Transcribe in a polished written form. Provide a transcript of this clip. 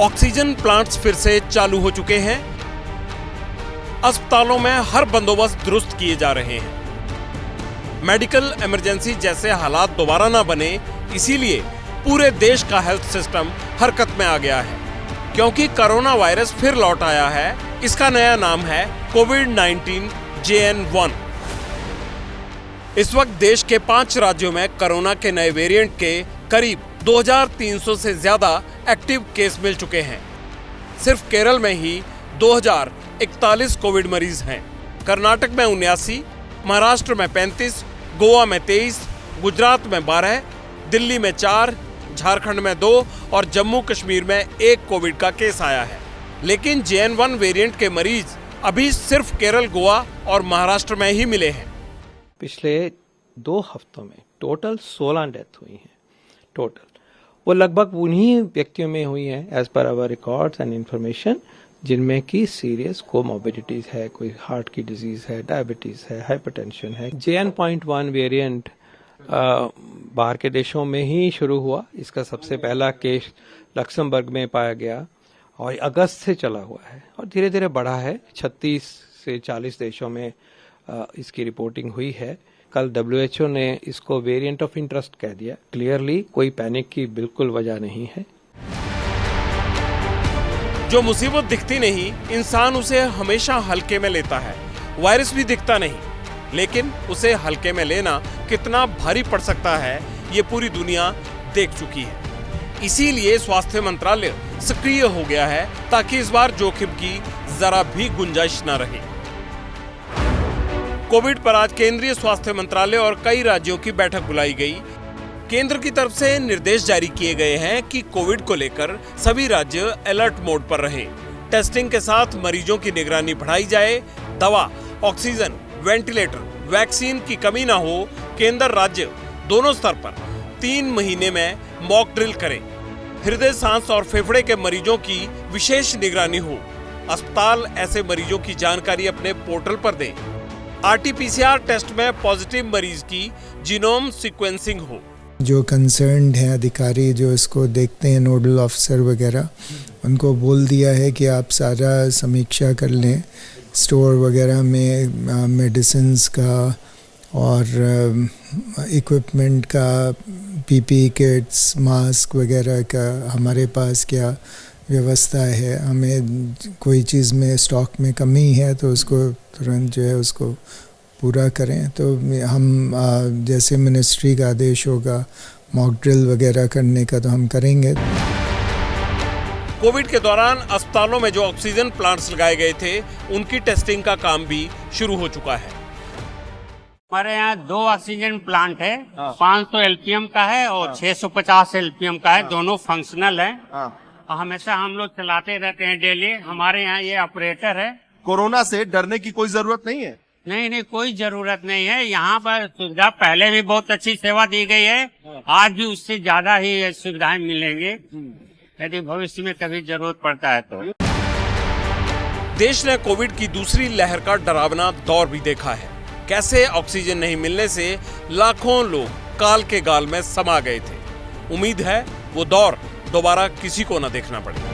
Oxygen plants फिर से चालू हो चुके हैं। अस्पतालों में हर बंदोबस्त दुरुस्त किए जा रहे हैं। मेडिकल इमरजेंसी जैसे हालात दोबारा ना बने, इसीलिए पूरे देश का हेल्थ सिस्टम हरकत में आ गया है, क्योंकि कोरोना वायरस फिर लौट आया है। इसका नया नाम है कोविड-19 JN1। इस वक्त देश के 5 राज्यों में कोरोना के नए वेरिएंट के करीब 2300 से ज्यादा एक्टिव केस मिल चुके हैं। सिर्फ केरल में ही 2041 कोविड मरीज हैं। कर्नाटक में 79, महाराष्ट्र में 35, गोवा में 23, गुजरात में 12, दिल्ली में 4, झारखंड में 2 और जम्मू कश्मीर में 1 कोविड का केस आया है। लेकिन JN1 वेरिएंट के मरीज अभी सिर्फ केरल, गोवा और महाराष्ट्र में ही मिले हैं। पिछले 2 हफ्तों में टोटल 16 डेथ हुई हैं। टोटल वो लगभग उन्हीं व्यक्तियों में हुई हैं as per hour records and information जिनमें की सीरियस कोमॉर्बिडिटीज है, कोई हार्ट की डिजीज है, डायबिटीज है, हाइपरटेंशन है। JN.1 वेरिएंट बाहर के देशों में ही शुरू हुआ। इसका सबसे पहला केस लक्समबर्ग में पाया गया और अगस्त से चला हुआ है और धीरे धीरे बढ़ा है। 36 से 40 देशों में इसकी रिपोर्टिंग हुई है। कल WHO ने इसको वेरिएंट ऑफ इंटरेस्ट कह दिया। क्लियरली कोई पैनिक की बिल्कुल वजह नहीं है। जो मुसीबत दिखती नहीं, इंसान उसे हमेशा हल्के में लेता है। वायरस भी दिखता नहीं, लेकिन उसे हल्के में लेना कितना भारी पड़ सकता है, ये पूरी दुनिया देख चुकी है। इसीलिए स्वास्थ्य मंत्रालय सक्रिय हो गया है ताकि इस बार जोखिम की जरा भी गुंजाइश न रहे। कोविड पर आज केंद्रीय स्वास्थ्य मंत्रालय और कई राज्यों की बैठक बुलाई गई। केंद्र की तरफ से निर्देश जारी किए गए हैं कि कोविड को लेकर सभी राज्य अलर्ट मोड पर रहें। टेस्टिंग के साथ मरीजों की निगरानी बढ़ाई जाए। दवा, ऑक्सीजन, वेंटिलेटर, वैक्सीन की कमी ना हो। केंद्र राज्य दोनों स्तर पर 3 महीने में मॉक ड्रिल करें। हृदय, सांस और फेफड़े के मरीजों की विशेष निगरानी हो। अस्पताल ऐसे मरीजों की जानकारी अपने पोर्टल पर दें। RT-PCR टेस्ट में पॉजिटिव मरीज की जीनोम सीक्वेंसिंग हो। जो कंसर्न्ड हैं अधिकारी जो इसको देखते हैं, नोडल ऑफिसर वगैरह, उनको बोल दिया है कि आप सारा समीक्षा कर लें स्टोर वगैरह में मेडिसिन्स का और इक्विपमेंट का, PPE किट्स, मास्क वगैरह का हमारे पास क्या व्यवस्था है। हमें कोई चीज़ में स्टॉक में कमी है तो उसको तुरंत जो है उसको पूरा करें। तो हम जैसे मिनिस्ट्री का आदेश होगा मॉक ड्रिल वगैरह करने का तो हम करेंगे। कोविड के दौरान अस्पतालों में जो ऑक्सीजन प्लांट्स लगाए गए थे, उनकी टेस्टिंग का काम भी शुरू हो चुका है। हमारे यहाँ 2 ऑक्सीजन प्लांट है। 500 LPM का है और 650 LPM का है। दोनों फंक्शनल है। हमेशा हम लोग चलाते रहते हैं डेली। हमारे यहाँ ये ऑपरेटर है। कोरोना से डरने की कोई जरूरत नहीं है। नहीं, कोई जरूरत नहीं है। यहाँ पर सुविधा पहले भी बहुत अच्छी सेवा दी गई है। आज भी उससे ज्यादा ही सुविधाएं मिलेंगी यदि भविष्य में कभी जरूरत पड़ता है तो। देश ने कोविड की दूसरी लहर का डरावना दौर भी देखा है। कैसे ऑक्सीजन नहीं मिलने से लाखों लोग काल के गाल में समा गए थे। उम्मीद है वो दौर दोबारा किसी को न देखना पड़े।